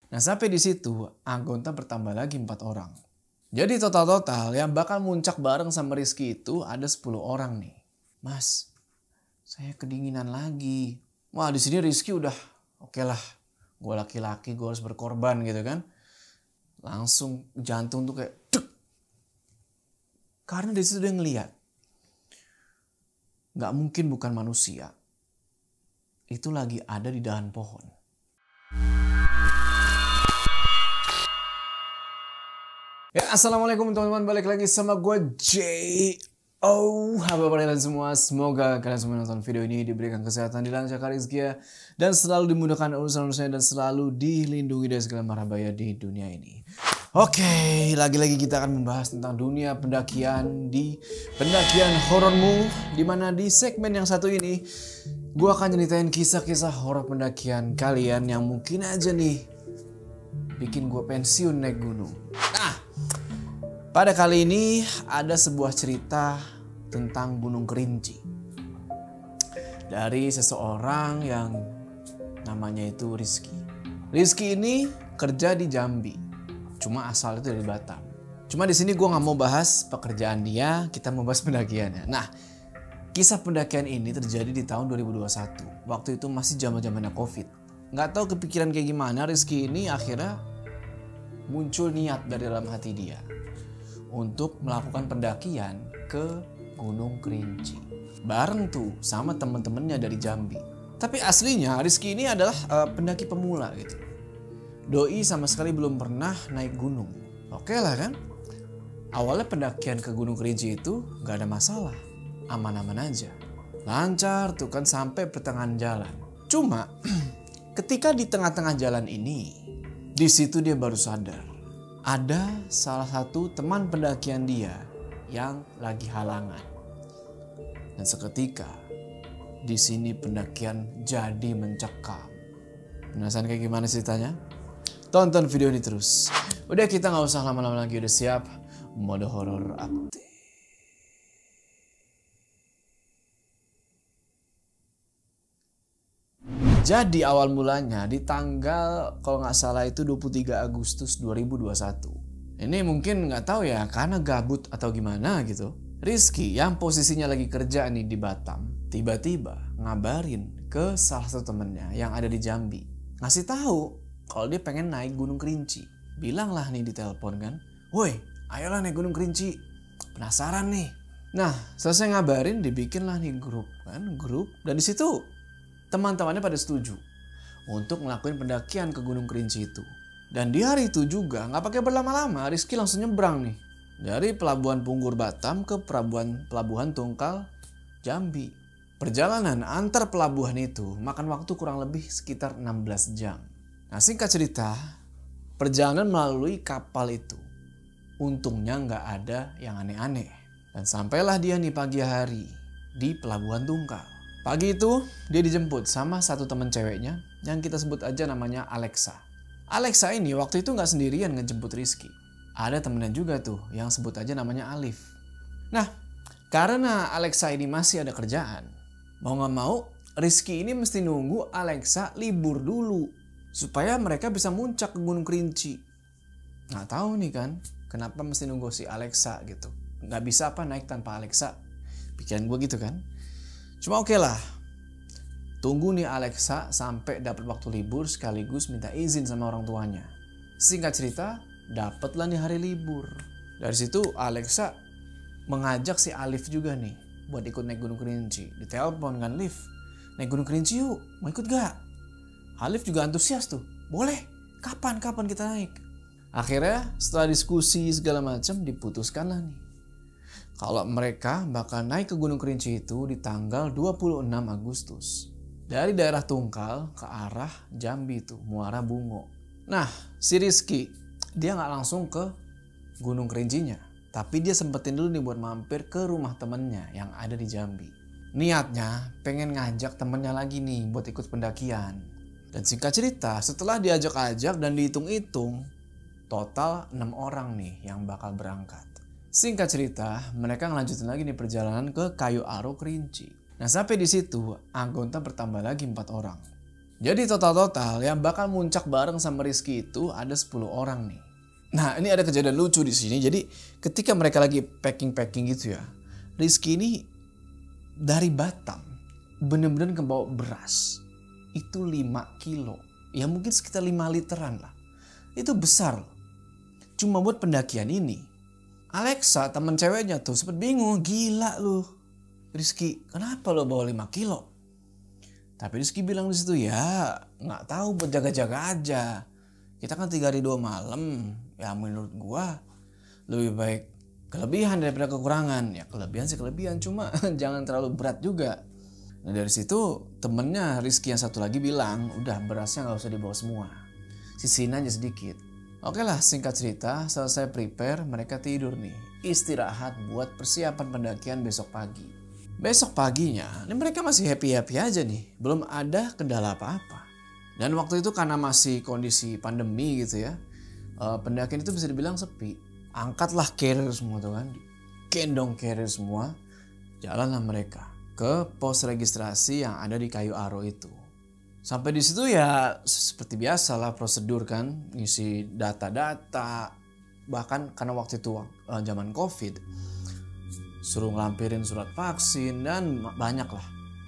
Nah, sampai di situ anggota bertambah lagi 4 orang. Jadi total-total yang bakal muncak bareng sama Rizky itu ada 10 orang nih. Mas, saya kedinginan lagi. Wah, di sini Rizky udah oke lah. Gue laki-laki, gue harus berkorban gitu kan. Langsung jantung tuh kayak duk. Karena di situ dia ngeliat. Gak mungkin bukan manusia. Itu lagi ada di dahan pohon. Ya, assalamualaikum teman-teman, balik lagi sama gue J.O. Apa kabar kalian semua? Semoga kalian semua nonton video ini diberikan kesehatan, dilancarkan rezeki dan selalu dimudahkan urusan-urusannya dan selalu dilindungi dari segala mara bahaya di dunia ini. Oke, lagi-lagi kita akan membahas tentang dunia pendakian di pendakian horormu, dimana di segmen yang satu ini gue akan nyeritain kisah-kisah horor pendakian kalian yang mungkin aja nih bikin gue pensiun naik gunung. Nah, pada kali ini ada sebuah cerita tentang Gunung Kerinci dari seseorang yang namanya itu Rizky. Rizky ini kerja di Jambi, cuma asal itu dari Batam. Cuma di sini gue nggak mau bahas pekerjaan dia, kita mau bahas pendakiannya. Nah, kisah pendakian ini terjadi di tahun 2021. Waktu itu masih zaman-zamannya COVID. Nggak tahu kepikiran kayak gimana, Rizky ini akhirnya muncul niat dari dalam hati dia untuk melakukan pendakian ke Gunung Kerinci. Bareng tuh sama temen-temennya dari Jambi. Tapi aslinya Rizky ini adalah pendaki pemula gitu. Doi sama sekali belum pernah naik gunung. Oke lah kan? Awalnya pendakian ke Gunung Kerinci itu gak ada masalah. Aman-aman aja. Lancar tuh kan sampai pertengahan jalan. Cuma ketika di tengah-tengah jalan ini, di situ dia baru sadar. Ada salah satu teman pendakian dia yang lagi halangan. Dan seketika di sini pendakian jadi mencekam. Penasaran kayak gimana ceritanya? Tonton video ini terus. Udah, kita nggak usah lama-lama lagi, udah siap mode horor aktif. Jadi awal mulanya di tanggal kalau nggak salah itu 23 Agustus 2021. Ini mungkin nggak tahu ya karena gabut atau gimana gitu. Rizky yang posisinya lagi kerja nih di Batam, tiba-tiba ngabarin ke salah satu temennya yang ada di Jambi. Ngasih tahu kalau dia pengen naik Gunung Kerinci. Bilang lah nih di telepon kan, "Woi, ayolah naik Gunung Kerinci. Penasaran nih." Nah, selesai ngabarin dibikin lah nih grup dan di situ teman-temannya pada setuju untuk ngelakuin pendakian ke Gunung Kerinci itu. Dan di hari itu juga nggak pakai berlama-lama, Rizky langsung nyebrang nih dari Pelabuhan Punggur Batam ke Pelabuhan Tungkal Jambi. Perjalanan antar pelabuhan itu makan waktu kurang lebih sekitar 16 jam. Nah, singkat cerita, perjalanan melalui kapal itu untungnya nggak ada yang aneh-aneh. Dan sampailah dia nih pagi hari di Pelabuhan Tungkal. Pagi itu dia dijemput sama satu teman ceweknya yang kita sebut aja namanya Alexa. Alexa ini waktu itu nggak sendirian ngejemput Rizky. Ada temennya juga tuh yang sebut aja namanya Alif. Nah, karena Alexa ini masih ada kerjaan, mau nggak mau Rizky ini mesti nunggu Alexa libur dulu supaya mereka bisa muncak ke Gunung Kerinci. Nggak tahu nih kan kenapa mesti nunggu si Alexa gitu. Nggak bisa apa naik tanpa Alexa. Pikiran gue gitu kan. Cuma oke lah, tunggu nih Alexa sampai dapat waktu libur sekaligus minta izin sama orang tuanya. Singkat cerita, dapatlah nih hari libur. Dari situ Alexa mengajak si Alif juga nih buat ikut naik Gunung Kerinci. Ditelepon kan, "Alif, naik Gunung Kerinci yuk, mau ikut gak?" Alif juga antusias tuh, "Boleh, kapan kita naik?" Akhirnya setelah diskusi segala macam diputuskan lah nih kalau mereka bakal naik ke Gunung Kerinci itu di tanggal 26 Agustus. Dari daerah Tungkal ke arah Jambi itu, Muara Bungo. Nah, si Rizky, dia nggak langsung ke Gunung Kerincinya. Tapi dia sempetin dulu nih buat mampir ke rumah temennya yang ada di Jambi. Niatnya pengen ngajak temennya lagi nih buat ikut pendakian. Dan singkat cerita, setelah diajak-ajak dan dihitung-hitung, total 6 orang nih yang bakal berangkat. Singkat cerita, mereka ngelanjutin lagi nih perjalanan ke Kayu Aro Kerinci. Nah, sampai di situ anggota bertambah lagi 4 orang. Jadi total-total yang bakal muncak bareng sama Rizky itu ada 10 orang nih. Nah, ini ada kejadian lucu di sini. Jadi ketika mereka lagi packing-packing gitu ya, Rizky ini dari Batam bener-bener kebawa beras. Itu 5 kilo. Ya mungkin sekitar 5 literan lah. Itu besar loh. Cuma buat pendakian ini. Alexa temen ceweknya tuh sempet bingung. Gila lu Rizky, kenapa lo bawa 5 kilo? Tapi Rizky bilang di situ, ya nggak tahu, buat jaga-jaga aja. Kita kan 3 hari 2 malam. Ya menurut gua lebih baik kelebihan daripada kekurangan. Ya kelebihan sih kelebihan, cuma jangan terlalu berat juga. Nah dari situ temennya Rizky yang satu lagi bilang, udah berasnya nggak usah dibawa semua, sisihin aja sedikit. Oke lah, singkat cerita, selesai prepare, mereka tidur nih, istirahat buat persiapan pendakian besok pagi. Besok paginya, ini mereka masih happy-happy aja nih. Belum ada kendala apa-apa. Dan waktu itu karena masih kondisi pandemi gitu ya. Pendakian itu bisa dibilang sepi. Angkatlah carrier semua tuh kan. Gendong carrier semua. Jalanlah mereka ke pos registrasi yang ada di Kayu Aro itu. Sampai di situ ya seperti biasa lah prosedur kan. Ngisi data-data. Bahkan karena waktu itu zaman COVID. Suruh ngelampirin surat vaksin dan banyak lah.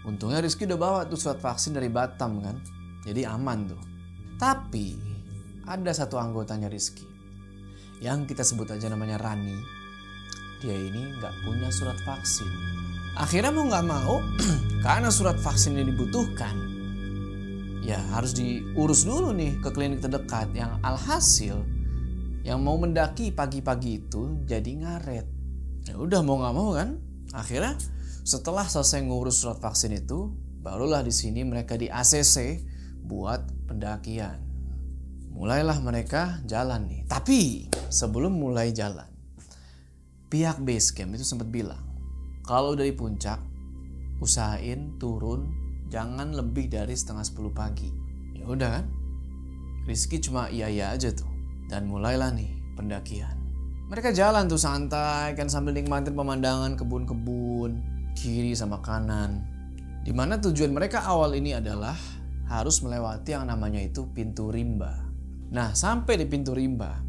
Untungnya Rizky udah bawa tuh surat vaksin dari Batam kan. Jadi aman tuh. Tapi ada satu anggotanya Rizky yang kita sebut aja namanya Rani. Dia ini nggak punya surat vaksin. Akhirnya mau nggak mau karena surat vaksin ini dibutuhkan, ya harus diurus dulu nih ke klinik terdekat. Yang alhasil yang mau mendaki pagi-pagi itu jadi ngaret. Ya udah mau nggak mau kan. Akhirnya setelah selesai ngurus surat vaksin itu, barulah di sini mereka di ACC buat pendakian. Mulailah mereka jalan nih. Tapi sebelum mulai jalan, pihak base camp itu sempat bilang, kalau dari puncak usahain turun jangan lebih dari 9:30 pagi. Ya udah kan. Rizky cuma iya aja tuh. Dan mulailah nih pendakian. Mereka jalan tuh santai kan sambil nikmatin pemandangan kebun-kebun kiri sama kanan. Dimana tujuan mereka awal ini adalah harus melewati yang namanya itu pintu rimba. Nah sampai di pintu rimba,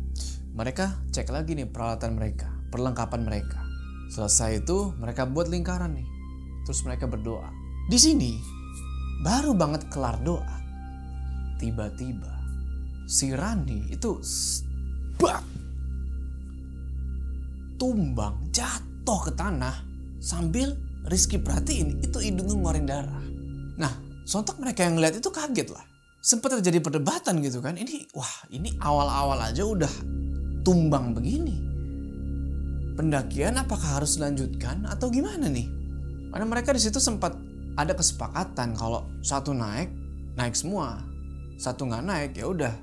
mereka cek lagi nih peralatan mereka, perlengkapan mereka. Selesai itu mereka buat lingkaran nih. Terus mereka berdoa. Di sini baru banget kelar doa, tiba-tiba si Rani itu tumbang, jatuh ke tanah sambil Rizky perhatiin itu hidungnya ngeluarin darah. Nah, sontak mereka yang ngeliat itu kaget lah. Sempat terjadi perdebatan gitu kan. Ini awal-awal aja udah tumbang begini. Pendakian apakah harus dilanjutkan atau gimana nih? Karena mereka di situ sempat ada kesepakatan kalau satu naik semua. Satu nggak naik ya udah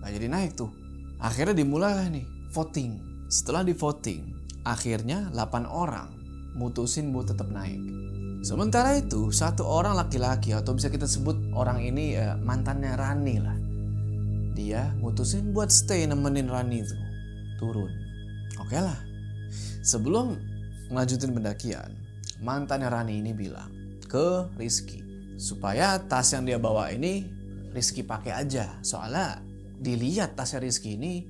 nggak jadi naik tuh. Akhirnya dimulai nih voting. Setelah di voting, akhirnya 8 orang mutusin buat tetap naik. Sementara itu satu orang laki-laki atau bisa kita sebut orang ini mantannya Rani lah. Dia mutusin buat stay nemenin Rani itu turun. Oke lah. Sebelum ngelanjutin pendakian, mantannya Rani ini bilang ke Rizky supaya tas yang dia bawa ini Rizky pakai aja. Soalnya dilihat tasnya Rizky ini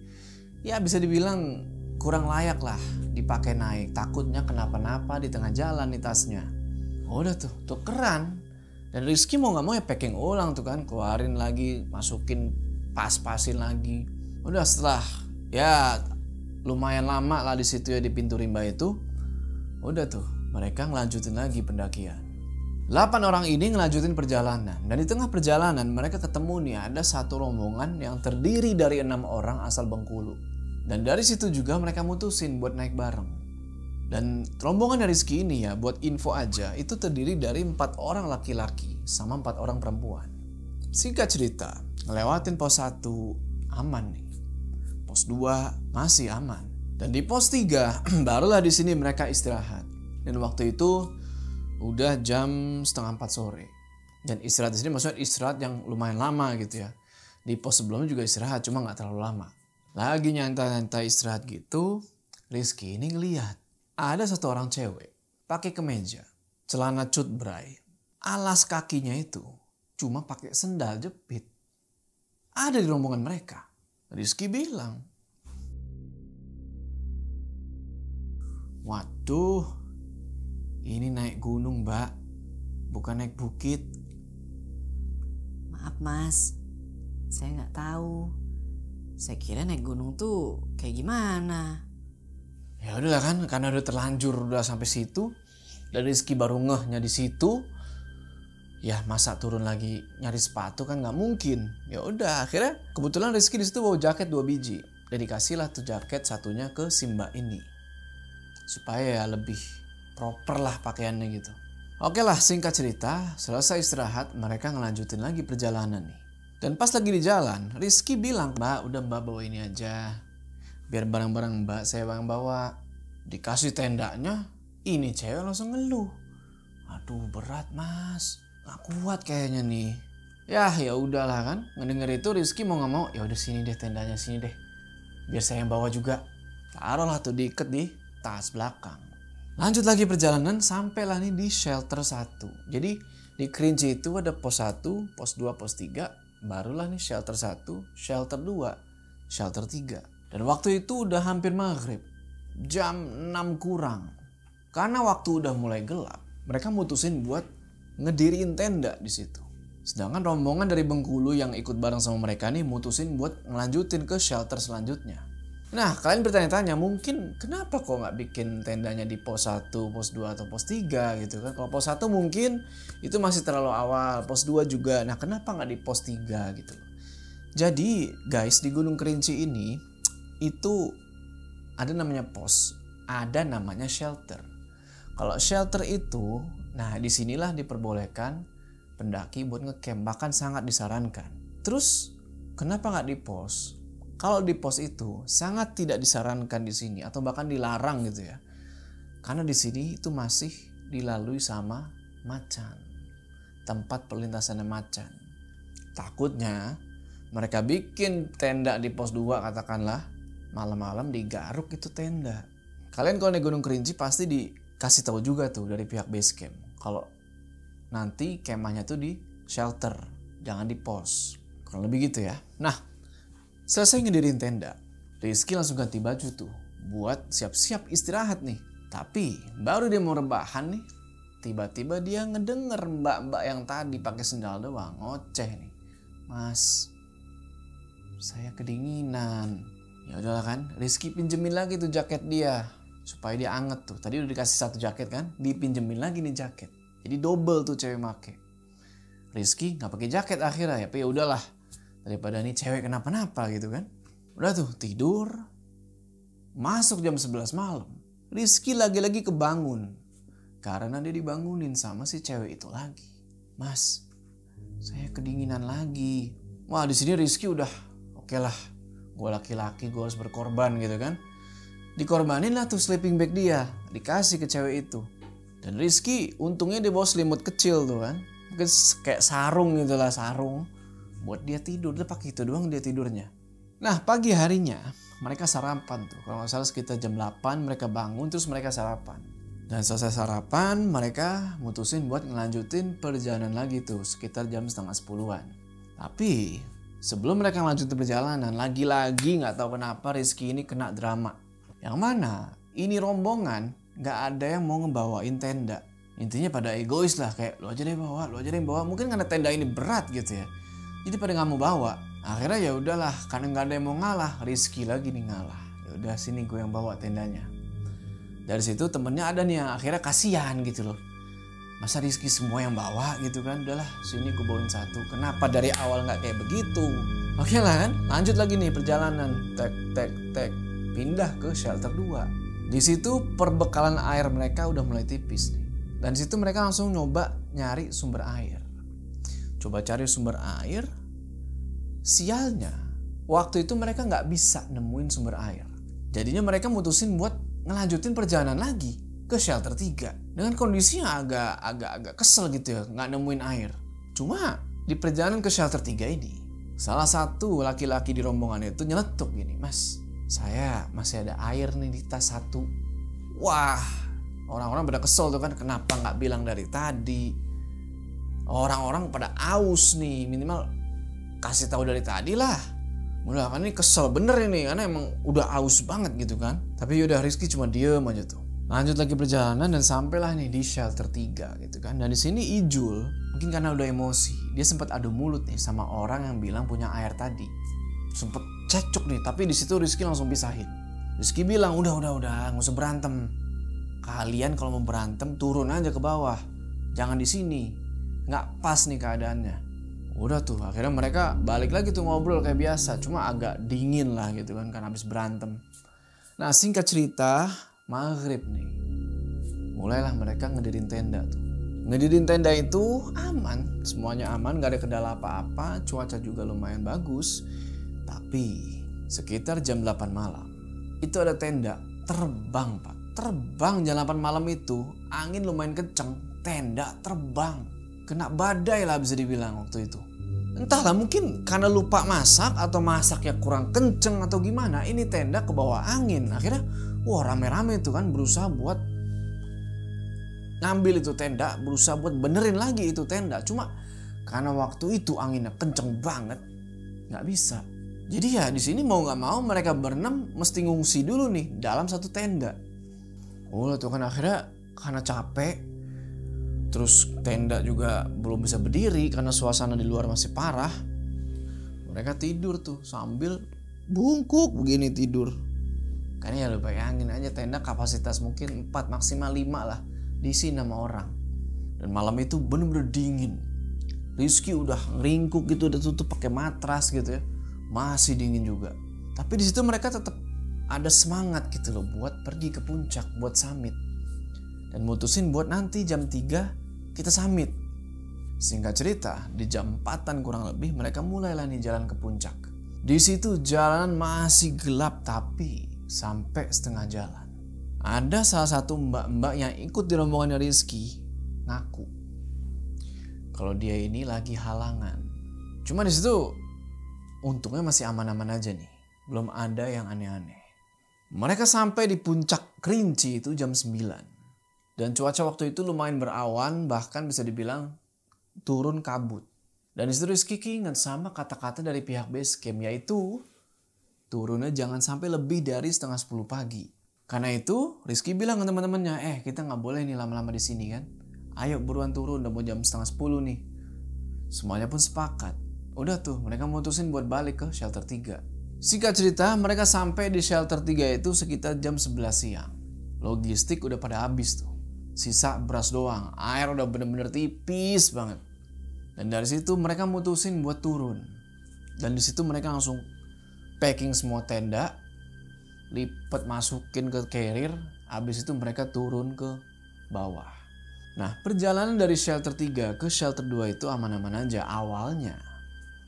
ya bisa dibilang kurang layak lah dipakai naik. Takutnya kenapa-napa di tengah jalan nih tasnya. Udah tuh tukeran. Dan Rizky mau gak mau ya packing ulang tuh kan. Keluarin lagi, masukin, pas-pasin lagi. Udah setelah ya lumayan lama lah di situ ya di pintu rimba itu. Udah tuh mereka ngelanjutin lagi pendakian. 8 orang ini ngelanjutin perjalanan. Dan di tengah perjalanan mereka ketemu nih ada satu rombongan yang terdiri dari 6 orang asal Bengkulu. Dan dari situ juga mereka mutusin buat naik bareng. Dan rombongan dari Rizky ini ya buat info aja itu terdiri dari 4 orang laki-laki sama 4 orang perempuan. Singkat cerita, ngelewatin pos 1 aman nih. Pos 2 masih aman. Dan di pos 3 barulah di sini mereka istirahat. Dan waktu itu udah jam 3:30 sore. Dan istirahat di sini maksudnya istirahat yang lumayan lama gitu ya. Di pos sebelumnya juga istirahat cuma nggak terlalu lama. Lagi nyantai-nyantai istirahat gitu, Rizky ini ngeliat ada satu orang cewek pakai kemeja, celana cut bray, alas kakinya itu cuma pakai sendal jepit. Ada di rombongan mereka. Rizky bilang, waduh, ini naik gunung mbak, bukan naik bukit. Maaf mas, saya nggak tahu. Saya kira naik gunung tuh kayak gimana. Ya udahlah kan, karena udah terlanjur udah sampai situ, dan Rizky baru ngehnya di situ. Ya masa turun lagi nyari sepatu kan nggak mungkin. Ya udah, akhirnya kebetulan Rizky di situ bawa jaket 2 biji. Dan dikasihlah tuh jaket satunya ke si mbak ini, supaya ya lebih proper lah pakaiannya gitu. Oke lah, singkat cerita, selesai istirahat mereka ngelanjutin lagi perjalanan nih. Dan pas lagi di jalan, Rizky bilang, mbak udah mbak bawa ini aja, biar barang-barang mbak saya yang bawa. Dikasih tendanya, ini cewek langsung ngeluh, aduh berat mas, nggak kuat kayaknya nih. Ya udahlah kan, ngedenger itu Rizky mau nggak mau, ya udah sini deh tendanya, sini deh, biar saya yang bawa juga. Taruhlah tuh diikat di tas belakang. Lanjut lagi perjalanan, sampailah nih di shelter 1. Jadi di Kerinci itu ada pos 1, pos 2, pos 3. Barulah nih shelter 1, shelter 2, shelter 3. Dan waktu itu udah hampir maghrib, jam 6 kurang. Karena waktu udah mulai gelap, mereka mutusin buat ngediriin tenda di situ. Sedangkan rombongan dari Bengkulu yang ikut bareng sama mereka nih mutusin buat ngelanjutin ke shelter selanjutnya. Nah, kalian bertanya-tanya mungkin kenapa kok nggak bikin tendanya di pos 1, pos 2, atau pos 3 gitu kan. Kalau pos 1 mungkin itu masih terlalu awal, pos 2 juga. Nah, kenapa nggak di pos 3 gitu. Jadi guys, di Gunung Kerinci ini itu ada namanya pos, ada namanya shelter. Kalau shelter itu, nah disinilah diperbolehkan pendaki buat ngecamp, bahkan sangat disarankan. Terus kenapa nggak di pos? Kalau di pos itu sangat tidak disarankan di sini atau bahkan dilarang gitu ya. Karena di sini itu masih dilalui sama macan. Tempat perlintasannya macan. Takutnya mereka bikin tenda di pos 2 katakanlah, malam-malam digaruk itu tenda. Kalian kalau naik Gunung Kerinci pasti dikasih tahu juga tuh dari pihak base camp. Kalau nanti kemahnya tuh di shelter, jangan di pos. Kurang lebih gitu ya. Nah, selesai ngedirin tenda, Rizky langsung ganti baju tuh buat siap-siap istirahat nih. Tapi baru dia mau rebahan nih, tiba-tiba dia ngedenger mbak-mbak yang tadi pakai sendal doang ngoceh nih. Mas, saya kedinginan. Ya udahlah kan, Rizky pinjemin lagi tuh jaket dia supaya dia anget tuh. Tadi udah dikasih 1 jaket kan, dipinjemin lagi nih jaket. Jadi double tuh cewek make. Rizky nggak pakai jaket akhirnya ya, tapi ya udahlah. Daripada nih cewek kenapa-napa gitu kan. Udah tuh tidur. Masuk jam 11 malam. Rizky lagi-lagi kebangun. Karena dia dibangunin sama si cewek itu lagi. Mas, saya kedinginan lagi. Wah di sini Rizky udah oke lah. Gue laki-laki, gue harus berkorban gitu kan. Dikorbanin lah tuh sleeping bag dia. Dikasih ke cewek itu. Dan Rizky untungnya dia bawa selimut kecil tuh kan. Mungkin kayak sarung gitu lah, sarung. Buat dia tidur, dia pakai itu doang dia tidurnya. Nah pagi harinya mereka sarapan tuh. Kalau nggak salah sekitar jam 8 mereka bangun terus mereka sarapan. Dan selesai sarapan mereka mutusin buat ngelanjutin perjalanan lagi tuh sekitar jam setengah 10-an. Tapi sebelum mereka ngelanjutin perjalanan, lagi-lagi nggak tahu kenapa Rizky ini kena drama. Yang mana ini rombongan nggak ada yang mau ngebawain tenda. Intinya pada egois lah, kayak lo aja deh bawa, lo aja deh bawa. Mungkin karena tenda ini berat gitu ya. Jadi pada nggak mau bawa. Akhirnya ya udahlah, karena nggak ada yang mau ngalah, Rizky lagi nih ngalah. Ya udah sini gue yang bawa tendanya. Dari situ temennya ada nih yang akhirnya kasihan gitu loh. Masa Rizky semua yang bawa gitu kan? Udahlah sini gue bawain 1. Kenapa dari awal nggak kayak begitu? Oke lah kan, lanjut lagi nih perjalanan. Tek. Pindah ke shelter 2. Di situ perbekalan air mereka udah mulai tipis nih. Dan di situ mereka langsung nyoba nyari sumber air. Coba cari sumber air. Sialnya, waktu itu mereka nggak bisa nemuin sumber air. Jadinya mereka mutusin buat ngelanjutin perjalanan lagi ke shelter 3. Dengan kondisinya agak kesel gitu ya, nggak nemuin air. Cuma di perjalanan ke shelter 3 ini, salah satu laki-laki di rombongan itu nyeletuk gini, Mas, saya masih ada air nih di tas 1. Wah, orang-orang pada kesel tuh kan, kenapa nggak bilang dari tadi? Orang-orang pada aus nih, minimal kasih tahu dari tadi lah. Udah kan ini kesel bener ini karena emang udah aus banget gitu kan. Tapi yaudah Rizky cuma diem aja tuh. Lanjut lagi perjalanan dan sampailah nih di shelter 3 gitu kan. Dan di sini Ijul mungkin karena udah emosi, dia sempat adu mulut nih sama orang yang bilang punya air tadi. Sempet cekcok nih, tapi di situ Rizky langsung pisahin. Rizky bilang udah nggak usah berantem. Kalian kalau mau berantem turun aja ke bawah, jangan di sini. Nggak pas nih keadaannya. Udah tuh akhirnya mereka balik lagi tuh ngobrol kayak biasa, cuma agak dingin lah gitu kan karena habis berantem. Nah singkat cerita maghrib nih, mulailah mereka ngedirin tenda tuh. Ngedirin tenda itu aman, semuanya aman, gak ada kendala apa-apa, cuaca juga lumayan bagus. Tapi sekitar jam 8 malam itu ada tenda terbang pak. Terbang jam 8 malam itu, angin lumayan kenceng, tenda terbang. Kena badai lah bisa dibilang waktu itu. Entahlah mungkin karena lupa masak atau masaknya kurang kenceng atau gimana. Ini tenda ke bawah angin. Akhirnya rame-rame itu kan berusaha buat ngambil itu tenda. Berusaha buat benerin lagi itu tenda. Cuma karena waktu itu anginnya kenceng banget. Gak bisa. Jadi ya di sini mau gak mau mereka berenam mesti ngungsi dulu nih dalam satu tenda. Tuh kan akhirnya karena capek. Terus tenda juga belum bisa berdiri karena suasana di luar masih parah. Mereka tidur tuh sambil bungkuk begini tidur. Karena ya lu bayangin aja tenda kapasitas mungkin 4 maksimal 5 lah diisi sama orang. Dan malam itu bener-bener dingin. Rizky udah ngeringkuk gitu, udah tutup pakai matras gitu ya. Masih dingin juga. Tapi di situ mereka tetap ada semangat gitu loh buat pergi ke puncak, buat summit. Dan mutusin buat nanti jam 3 kita summit. Singkat cerita, di jam 4-an kurang lebih mereka mulailah nih jalan ke puncak. Di situ jalanan masih gelap tapi sampai setengah jalan. Ada salah satu mbak-mbak yang ikut di rombongannya Rizky ngaku kalau dia ini lagi halangan. Cuma di situ untungnya masih aman-aman aja nih. Belum ada yang aneh-aneh. Mereka sampai di puncak Kerinci itu jam 9. Dan cuaca waktu itu lumayan berawan, bahkan bisa dibilang turun kabut. Dan disitu Rizky ingat sama kata-kata dari pihak base camp, yaitu turunnya jangan sampai lebih dari setengah 10 pagi. Karena itu Rizky bilang ke teman-temannya, kita nggak boleh nih lama-lama di sini kan. Ayo buruan turun, udah mau jam setengah 10 nih. Semuanya pun sepakat. Udah tuh mereka mutusin buat balik ke shelter 3. Singkat cerita mereka sampai di shelter 3 itu sekitar jam 11 siang. Logistik udah pada habis tuh. Sisa beras doang, air udah bener-bener tipis banget. Dan dari situ mereka mutusin buat turun. Dan di situ mereka langsung packing semua tenda, lipet masukin ke carrier, habis itu mereka turun ke bawah. Nah, perjalanan dari shelter 3 ke shelter 2 itu aman-aman aja awalnya.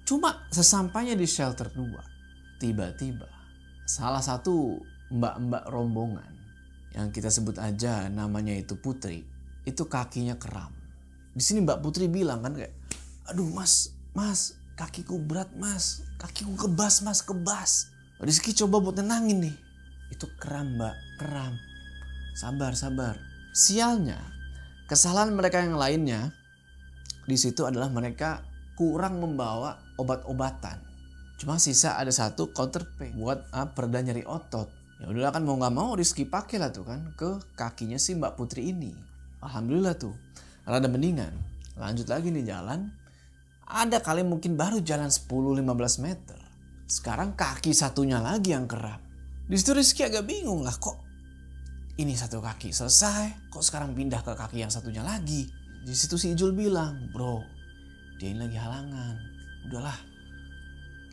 Cuma sesampainya di shelter 2, tiba-tiba salah satu mbak-mbak rombongan yang kita sebut aja namanya itu Putri, itu kakinya kram. Di sini Mbak Putri bilang kan kayak, aduh mas, kakiku berat mas, kakiku kebas mas, kebas. Rizky coba buat nenangin nih, itu kram mbak, kram. Sabar. Sialnya, kesalahan mereka yang lainnya di situ adalah mereka kurang membawa obat-obatan. Cuma sisa ada satu counter pain buat pereda nyeri otot. Ya udahlah kan mau nggak mau Rizky pakai lah tuh kan ke kakinya si Mbak Putri ini. Alhamdulillah tuh rada mendingan. Lanjut lagi nih jalan. Ada kali mungkin baru jalan 10-15 meter. Sekarang kaki satunya lagi yang kram. Di situ Rizky agak bingung lah, kok ini satu kaki selesai, kok sekarang pindah ke kaki yang satunya lagi. Di situ si Ijul bilang, bro, dia ini lagi halangan. Udahlah,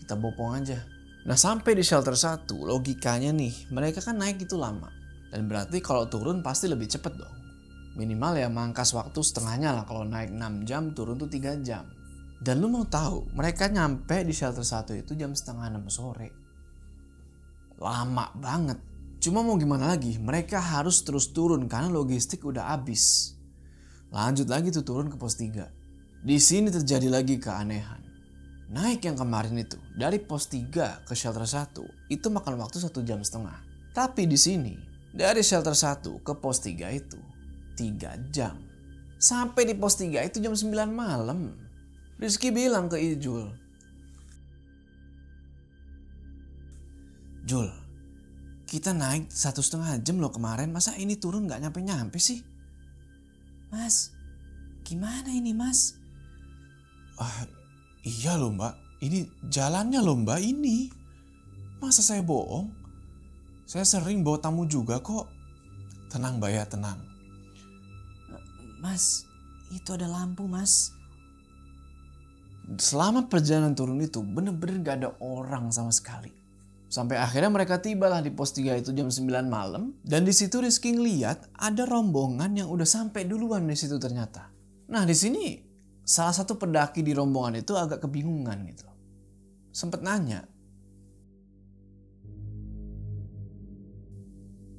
kita bopong aja. Nah sampai di shelter 1 logikanya nih mereka kan naik itu lama. Dan berarti kalau turun pasti lebih cepet dong. Minimal ya mangkas waktu setengahnya lah, kalau naik 6 jam turun tuh 3 jam. Dan lu mau tahu mereka nyampe di shelter 1 itu jam setengah 6 sore. Lama banget. Cuma mau gimana lagi, mereka harus terus turun karena logistik udah habis. Lanjut lagi tuh turun ke pos 3. Di sini terjadi lagi keanehan. Naik yang kemarin itu dari pos 3 ke shelter 1 itu makan waktu 1,5 jam. Tapi di sini dari shelter 1 ke pos 3 itu 3 jam. Sampai di pos 3 itu jam 9 malam. Rizky bilang ke Ijul, "Jul, kita naik 1,5 jam loh kemarin, masa ini turun gak nyampe-nyampe sih?" Mas, gimana ini mas? Ah, iya loh mbak, ini jalannya loh mbak ini. Masa saya bohong? Saya sering bawa tamu juga kok. Tenang mbak ya, tenang. Mas, itu ada lampu mas. Selama perjalanan turun itu bener-bener gak ada orang sama sekali. Sampai akhirnya mereka tibalah di pos 3 itu jam 9 malam. Dan di situ Rizky ngeliat ada rombongan yang udah sampai duluan di situ ternyata. Nah di sini salah satu pendaki di rombongan itu agak kebingungan gitu. Sempet nanya,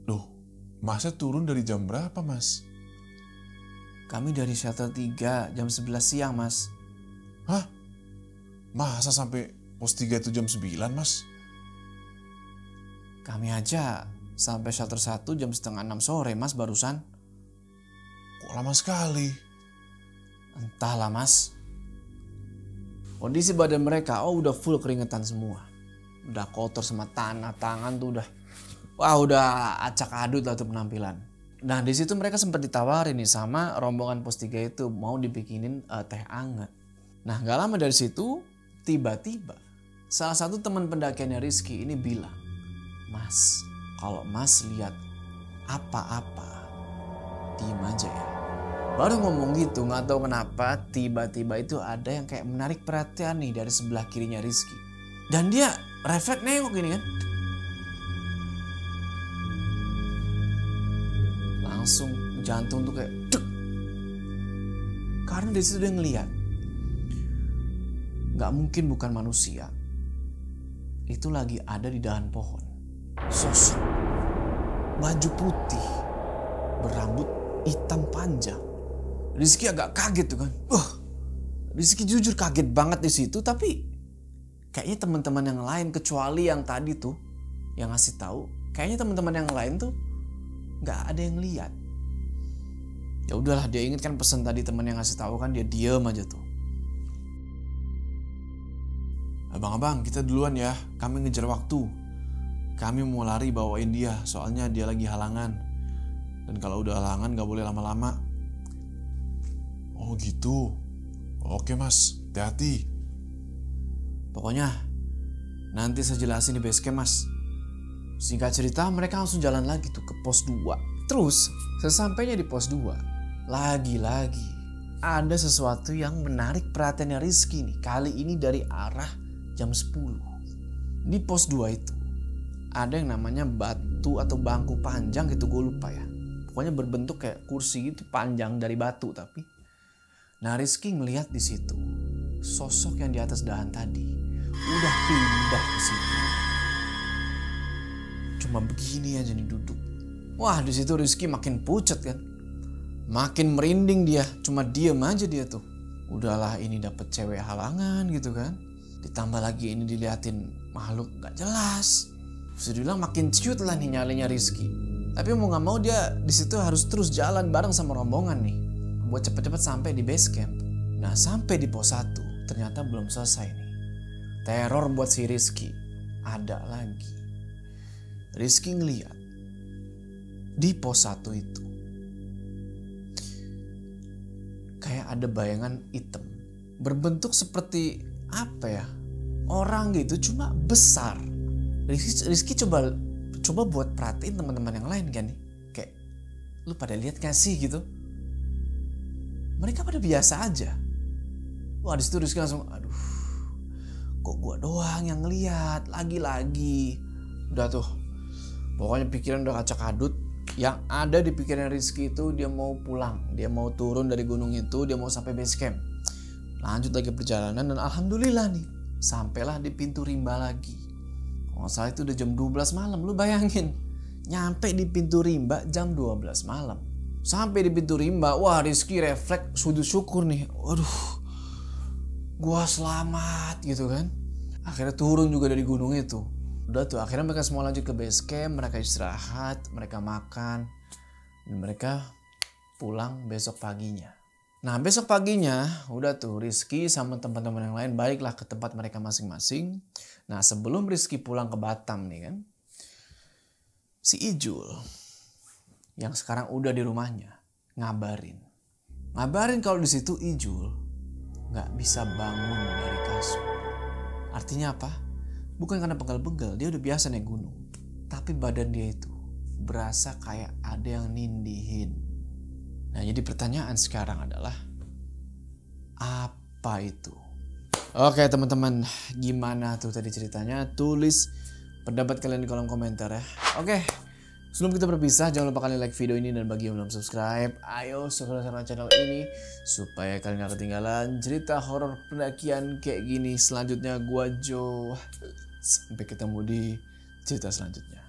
Loh, masa turun dari jam berapa mas? "Kami dari shelter 3 jam 11 siang mas." Hah? Masa sampai pos 3 itu jam 9 mas? "Kami aja sampai shelter 1 jam setengah 6 sore mas barusan." Kok lama sekali? "Entahlah mas." Kondisi badan mereka udah full keringetan semua. Udah kotor sama tanah, tangan tuh udah acak adut lah tuh penampilan. Nah di situ mereka sempat ditawarin nih sama rombongan pos 3 itu mau dibikinin teh anget. Nah gak lama dari situ tiba-tiba salah satu teman pendakiannya Rizky ini bilang, "Mas, kalau mas lihat apa-apa diem aja ya." Baru ngomong gitu gak tahu kenapa tiba-tiba itu ada yang kayak menarik perhatian nih dari sebelah kirinya Rizky. Dan dia refleks nengok gini kan. Langsung jantung tuh kayak dek. Karena di situ dia ngeliat gak mungkin bukan manusia. Itu lagi ada di dahan pohon. Sosok baju putih berambut hitam panjang. Rizky agak kaget tuh kan. Rizky jujur kaget banget di situ, tapi kayaknya teman-teman yang lain kecuali yang tadi tuh yang ngasih tahu, kayaknya teman-teman yang lain tuh nggak ada yang lihat. Ya udahlah, dia inget kan pesan tadi teman yang ngasih tahu kan, dia diem aja tuh. Abang-abang, kita duluan ya. Kami ngejar waktu. Kami mau lari bawain dia, soalnya dia lagi halangan. Dan kalau udah halangan gak boleh lama-lama. Oh gitu. Oke mas, hati-hati. Pokoknya nanti saya jelasin di base camp mas. Singkat cerita mereka langsung jalan lagi tuh ke pos 2. Terus sesampainya di pos 2, lagi-lagi ada sesuatu yang menarik perhatiannya Rizky nih. Kali ini dari arah jam 10. Di pos 2 itu ada yang namanya batu atau bangku panjang gitu, gue lupa ya. Pokoknya berbentuk kayak kursi gitu, panjang dari batu tapi. Nah Rizky ngelihat di situ sosok yang di atas dahan tadi udah pindah ke situ. Cuma begini aja nih duduk. Wah di situ Rizky makin pucat kan, makin merinding dia. Cuma diem aja dia tuh. Udahlah ini dapet cewek halangan gitu kan. Ditambah lagi ini diliatin makhluk gak jelas. Bisa dibilang makin ciut lah nih nyalinya Rizky. Tapi mau gak mau dia di situ harus terus jalan bareng sama rombongan nih, buat cepet-cepet sampai di base camp. Nah sampai di pos 1 ternyata belum selesai nih. Teror buat si Rizky ada lagi. Rizky ngeliat di pos 1 itu kayak ada bayangan hitam berbentuk seperti apa ya, orang gitu cuma besar. Rizky coba buat perhatiin teman-teman yang lain kan nih, kayak lu pada lihat gak sih gitu. Mereka pada biasa aja. Wah disitu Rizky langsung, aduh kok gua doang yang ngeliat lagi-lagi. Udah tuh, pokoknya pikiran udah kacak adut. Yang ada di pikiran Rizky itu dia mau pulang, dia mau turun dari gunung itu, dia mau sampai base camp. Lanjut lagi perjalanan dan alhamdulillah nih sampailah di pintu rimba lagi. Kalau nggak salah itu udah jam 12 malam, lu bayangin. Nyampe di pintu rimba jam 12 malam. Sampai di pintu rimba, wah Rizky refleks sujud syukur nih. Waduh, gua selamat gitu kan. Akhirnya turun juga dari gunung itu. Udah tuh akhirnya mereka semua lanjut ke base camp, mereka istirahat, mereka makan, dan mereka pulang besok paginya. Nah besok paginya udah tuh Rizky sama teman-teman yang lain baliklah ke tempat mereka masing-masing. Nah sebelum Rizky pulang ke Batam nih kan, si Ijul yang sekarang udah di rumahnya ngabarin kalau di situ Ijul nggak bisa bangun dari kasur. Artinya apa? Bukan karena pegal-pegal, dia udah biasa naik gunung, tapi badan dia itu berasa kayak ada yang nindihin. Nah jadi pertanyaan sekarang adalah apa itu? Oke teman-teman, gimana tuh tadi ceritanya? Tulis pendapat kalian di kolom komentar ya. Oke, sebelum kita berpisah jangan lupa kalian like video ini, dan bagi yang belum subscribe, ayo subscribe channel ini supaya kalian gak ketinggalan cerita horor pendakian kayak gini selanjutnya. Gua Jo, sampai ketemu di cerita selanjutnya.